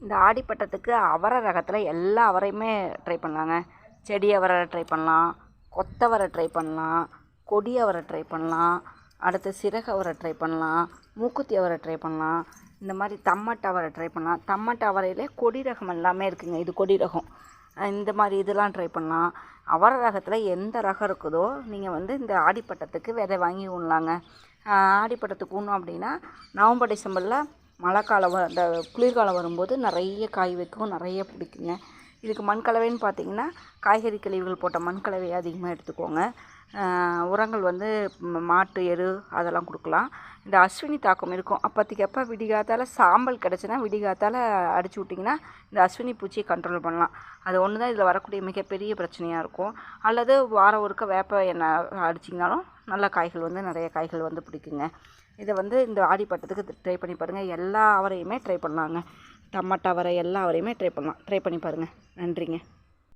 இந்த ஆடிப்பட்டத்துக்கு அவரை ரகத்தில் எல்லா அவரையுமே ட்ரை பண்ணலாங்க. செடி அவரை ட்ரை பண்ணலாம், கொத்தவரை ட்ரை பண்ணலாம், கொடி அவரை ட்ரை பண்ணலாம், அடுத்து சிறகு அவரை ட்ரை பண்ணலாம், மூக்குத்தி அவரை ட்ரை பண்ணலாம், இந்த மாதிரி தம்மட்டை அவரை ட்ரை பண்ணலாம். தம்மட்டை அவரையிலே கொடி ரகம் எல்லாமே இருக்குதுங்க. இது கொடி ரகம். இந்த மாதிரி இதெல்லாம் ட்ரை பண்ணலாம். அவரை ரகத்தில் எந்த ரகம் இருக்குதோ நீங்கள் வந்து இந்த ஆடிப்பட்டத்துக்கு விதை வாங்கி ஊனலாங்க. ஆடிப்பட்டத்துக்கு ஊனோம் அப்படின்னா நவம்பர் டிசம்பரில் மழைக்காலம் இந்த குளிர்காலம் வரும்போது நிறைய காய் வைக்கும், நிறைய பிடிக்குங்க. இதுக்கு மண்கலவைன்னு பார்த்தீங்கன்னா காய்கறி கழிவுகள் போட்ட மண்கலவையை அதிகமாக எடுத்துக்கோங்க. உரங்கள் வந்து மாட்டு எரு அதெல்லாம் கொடுக்கலாம். இந்த அஸ்வினி தாக்கம் இருக்கும். அப்போதைக்கு அப்போ விடிகாத்தால் சாம்பல் கிடச்சின்னா விடிகாத்தால் அடிச்சு விட்டிங்கன்னா இந்த அஸ்வினி பூச்சியை கண்ட்ரோல் பண்ணலாம். அது ஒன்று தான் இதில் வரக்கூடிய மிகப்பெரிய பிரச்சனையாக இருக்கும். அல்லது வாரம் ஒருக்க வேப்ப எண்ணெய் அடிச்சிங்கனாலும் நல்ல காய்கள் வந்து நிறைய காய்கள் வந்து பிடிக்குங்க. இதை வந்து இந்த ஆடிப்பட்டத்துக்கு ட்ரை பண்ணி பாருங்கள். எல்லா அவரையுமே ட்ரை பண்ணலாங்க. டமாட்டா அவரை எல்லா அவரையுமே ட்ரை பண்ணலாம். ட்ரை பண்ணி பாருங்கள். நன்றிங்க.